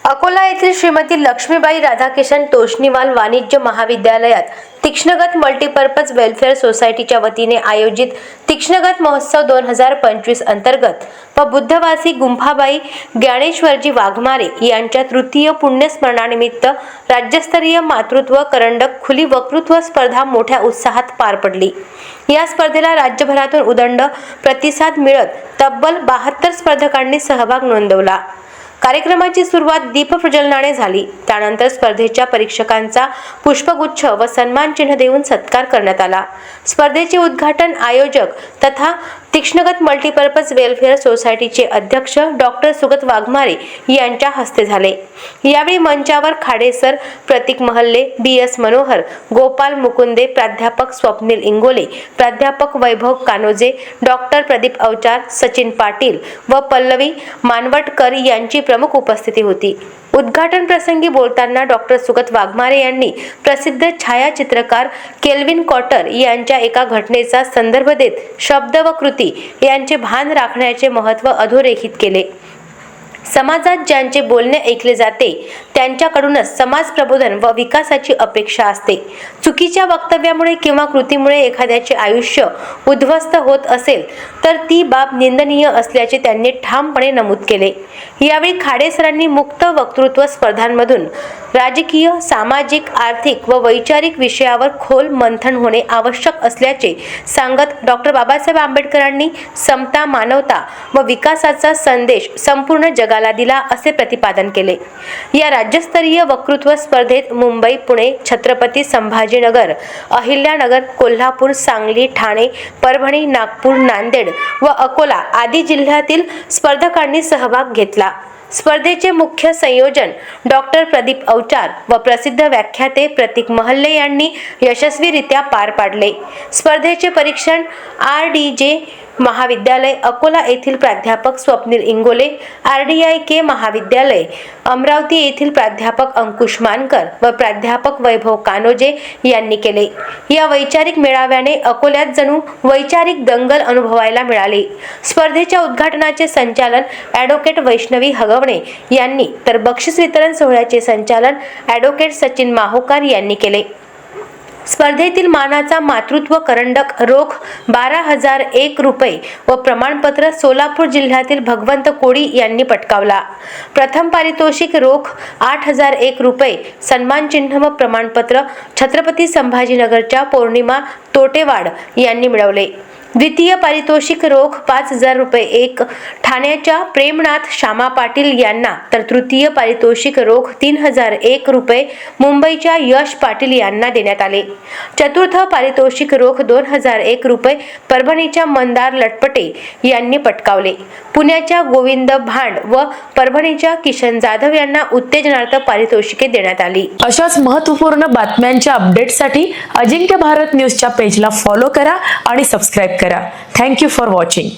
अकोला येथील श्रीमती लक्ष्मीबाई राधाकिशन तोष्णीवाल वाणिज्य महाविद्यालयात तीक्ष्णगत मल्टीपर्पज वेलफेअर सोसायटीच्या वतीने आयोजित तीक्ष्णगत महोत्सव 2025 अंतर्गत व बुद्धवासी गुंफाबाई ज्ञानेश्वरजी वाघमारे यांच्या तृतीय पुण्यस्मरणानिमित्त राज्यस्तरीय मातृत्व करंडक खुली वक्तृत्व स्पर्धा मोठ्या उत्साहात पार पडली। या स्पर्धेला राज्यभरातून उदंड प्रतिसाद मिळत तब्बल 72 स्पर्धकांनी सहभाग नोंदवला। कार्यक्रमाची सुरुवात दीपप्रज्वलनाने झाली। त्यानंतर स्पर्धेच्या परीक्षकांचा पुष्पगुच्छ व सन्मान चिन्ह देऊन सत्कार करण्यात आला। स्पर्धेचे उद्घाटन आयोजक तथा तीक्ष्णगत मल्टीपर्पज वेलफेअर सोसायटीचे अध्यक्ष डॉक्टर सुगत वाघमारे यांच्या हस्ते झाले। यावेळी मंचावर खाडेसर, प्रतीक महल्ले, BS मनोहर, गोपाल मुकुंदे, प्राध्यापक स्वप्नील इंगोले, प्राध्यापक वैभव कानोजे, डॉक्टर प्रदीप अवचार, सचिन पाटील व पल्लवी मानवटकर यांची प्रमुख उपस्थिती होती। उद्घाटन प्रसंगी बोलताना डॉक्टर सुगत वाघमारे यांनी प्रसिद्ध छायाचित्रकार केल्विन कॉटर यांच्या एका घटनेचा संदर्भ देत शब्द व कृती यांचे भान राखण्याचे महत्त्व अधोरेखित केले। समाजात ज्यांचे बोलणे ऐकले जाते त्यांच्याकडूनच समाज प्रबोधन व विकासाची अपेक्षा असते। चुकीच्या वक्तव्यामुळे किंवा कृतीमुळे एखाद्याचे आयुष्य उद्ध्वस्त होत असेल तर ती बाब निंदनीय असल्याचे त्यांनी ठामपणे नमूद केले। यावेळी खाडेसरांनी मुक्त वक्तृत्व स्पर्धांमधून राजकीय, सामाजिक, आर्थिक व वैचारिक विषयावर खोल मंथन होणे आवश्यक असल्याचे सांगत डॉक्टर बाबासाहेब आंबेडकरांनी समता, मानवता व विकासाचा संदेश संपूर्ण जगाला दिला असे प्रतिपादन केले। या राज्यस्तरीय वक्तृत्व स्पर्धेत मुंबई, पुणे, छत्रपती संभाजीनगर, अहिल्यानगर, कोल्हापूर, सांगली, ठाणे, परभणी, नागपूर, नांदेड व अकोला आदी जिल्ह्यातील स्पर्धकांनी सहभाग घेतला। स्पर्धेचे मुख्य संयोजन डॉक्टर प्रदीप अवचार व प्रसिद्ध व्याख्याते प्रतीक महल्ले यांनी यशस्वीरित्या पार पाडले। स्पर्धेचे परीक्षण RDJ महाविद्यालय अकोला येथील प्राध्यापक स्वप्नील इंगोले, RDIK महाविद्यालय अमरावती येथील प्राध्यापक अंकुश मानकर व प्राध्यापक वैभव कानोजे यांनी केले। या वैचारिक मेळाव्याने अकोल्यात जणू वैचारिक दंगल अनुभवायला मिळाली। स्पर्धेच्या उद्घाटनाचे संचालन ॲडव्होकेट वैष्णवी हगवणे यांनी तर बक्षीस वितरण सोहळ्याचे संचालन ॲडव्होकेट सचिन माहोकार यांनी केले। स्पर्धेतील मानाचा मातृत्व करंडक रोख 12,001 रुपये व प्रमाणपत्र सोलापूर जिल्ह्यातील भगवंत कोळी यांनी पटकावला। प्रथम पारितोषिक रोख 8,001 रुपये, सन्मान चिन्ह व प्रमाणपत्र छत्रपती संभाजीनगरच्या पौर्णिमा तोटेवाड यांनी मिळवले। द्वितीय पारितोषिक रोख 5,000 रुपये एक ठाण्याच्या प्रेमनाथ श्यामा पाटील यांना तर तृतीय पारितोषिक रोख 3,001 रुपये मुंबईच्या यश पाटील यांना देण्यात आले। चतुर्थ पारितोषिक रोख 2,001 रुपये परभणीच्या मंदार लटपटे यांनी पटकावले। पुण्याच्या गोविंद भांड व परभणीच्या किशन जाधव यांना उत्तेजनार्थ पारितोषिके देण्यात आली। अशाच महत्त्वपूर्ण बातम्यांच्या अपडेटसाठी अजिंक्य भारत न्यूजच्या पेजला फॉलो करा आणि सबस्क्राइब करा। Thank you for watching.